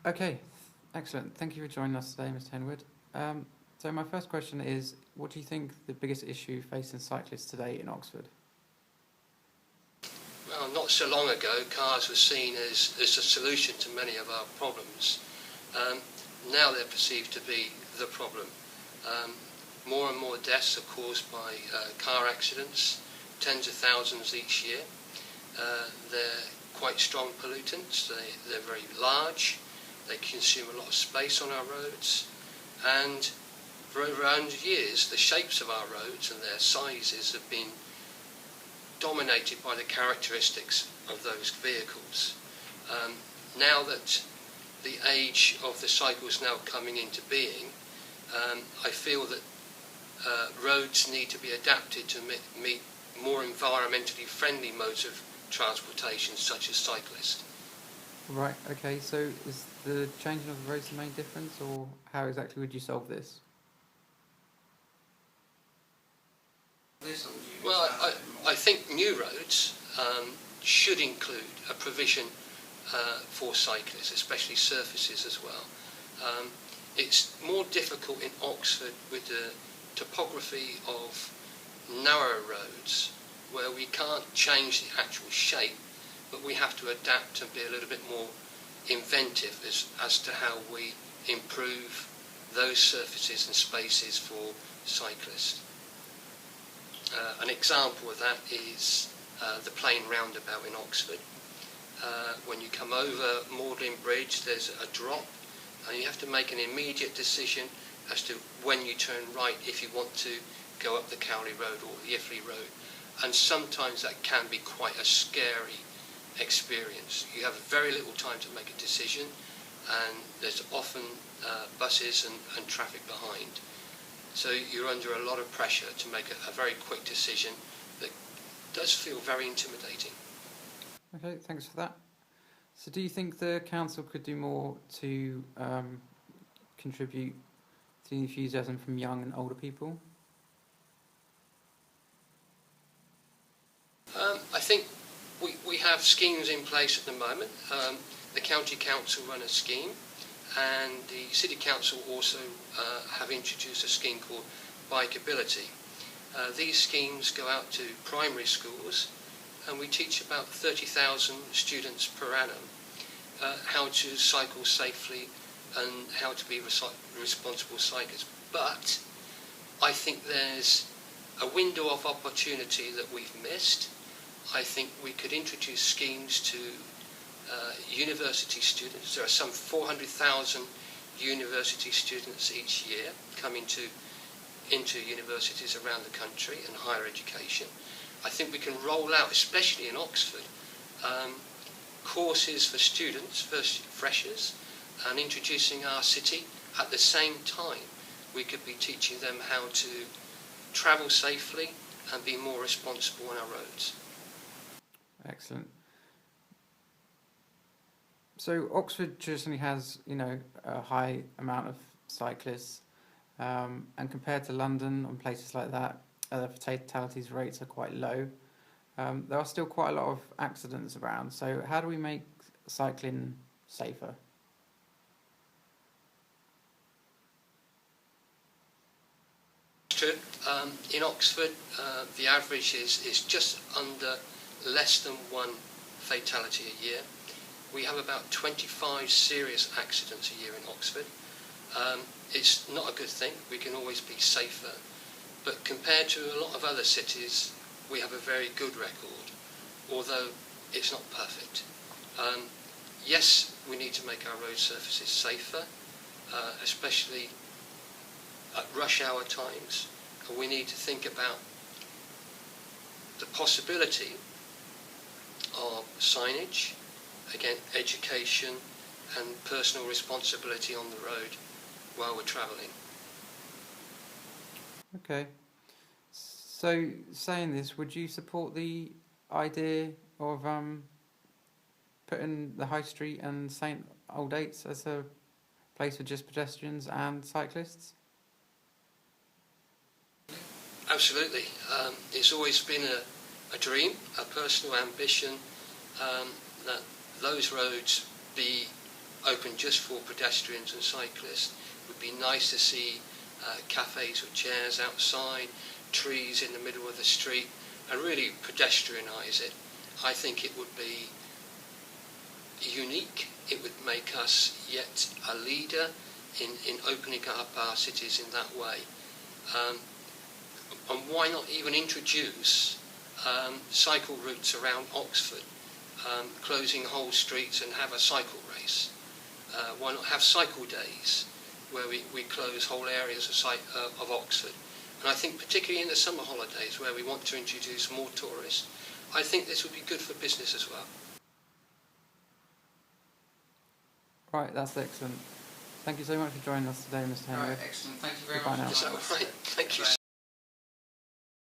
Okay, excellent. Thank you for joining us today, Mr. Henwood. So my first question is, what do you think the biggest issue facing cyclists today in Oxford? Well, not so long ago, cars were seen as a solution to many of our problems. Now they're perceived to be the problem. More and more deaths are caused by car accidents, tens of thousands each year. They're quite strong pollutants. They're very large. They consume a lot of space on our roads. And for over 100 years, the shapes of our roads and their sizes have been dominated by the characteristics of those vehicles. Now that the age of the cycle is now coming into being, I feel that roads need to be adapted to meet more environmentally friendly modes of transportation, such as cyclists. Right, okay, so is the changing of the roads the main difference, or how exactly would you solve this? Well, I think new roads should include a provision for cyclists, especially surfaces as well. It's more difficult in Oxford with the topography of narrow roads, where we can't change the actual shape, but we have to adapt and be a little bit more inventive as to how we improve those surfaces and spaces for cyclists. An example of that is the Plain Roundabout in Oxford. When you come over Magdalen Bridge, there's a drop, and you have to make an immediate decision as to when you turn right if you want to go up the Cowley Road or the Iffley Road. And sometimes that can be quite a scary experience. You have very little time to make a decision, and there's often buses and traffic behind. So you're under a lot of pressure to make a very quick decision that does feel very intimidating. Okay, thanks for that. So do you think the council could do more to contribute to the enthusiasm from young and older people? I think we have schemes in place at the moment. The County Council run a scheme, and the City Council also have introduced a scheme called Bikeability. These schemes go out to primary schools, and we teach about 30,000 students per annum how to cycle safely and how to be responsible cyclists. But I think there's a window of opportunity that we've missed. I think we could introduce schemes to university students. There are some 400,000 university students each year coming into universities around the country and higher education. I think we can roll out, especially in Oxford, courses for students, freshers, and introducing our city. At the same time, we could be teaching them how to travel safely and be more responsible on our roads. Excellent. So Oxford traditionally has, a high amount of cyclists, and compared to London and places like that, the fatalities rates are quite low. There are still quite a lot of accidents around. So how do we make cycling safer? In Oxford, the average is just under less than one fatality a year. We have about 25 serious accidents a year in Oxford. It's not a good thing. We can always be safer. But compared to a lot of other cities, we have a very good record, although it's not perfect. Yes, we need to make our road surfaces safer, especially at rush hour times. We need to think about the possibility of signage, again, education and personal responsibility on the road while we're travelling. Okay. So, saying this, would you support the idea of putting the High Street and St Aldate's as a place for just pedestrians and cyclists? Absolutely. It's always been a dream, a personal ambition, that those roads be open just for pedestrians and cyclists. It would be nice to see cafes with chairs outside, trees in the middle of the street, and really pedestrianise it. I think it would be unique. It would make us yet a leader in opening up our cities in that way. And why not even introduce cycle routes around Oxford, closing whole streets and have a cycle race? Why not have cycle days where we close whole areas of Oxford? And I think particularly in the summer holidays where we want to introduce more tourists, I think this would be good for business as well. Right, that's excellent. Thank you so much for joining us today, Mr. Henry. Right, excellent. Thank you very Goodbye much. now. Is that all right? Thank you, sir.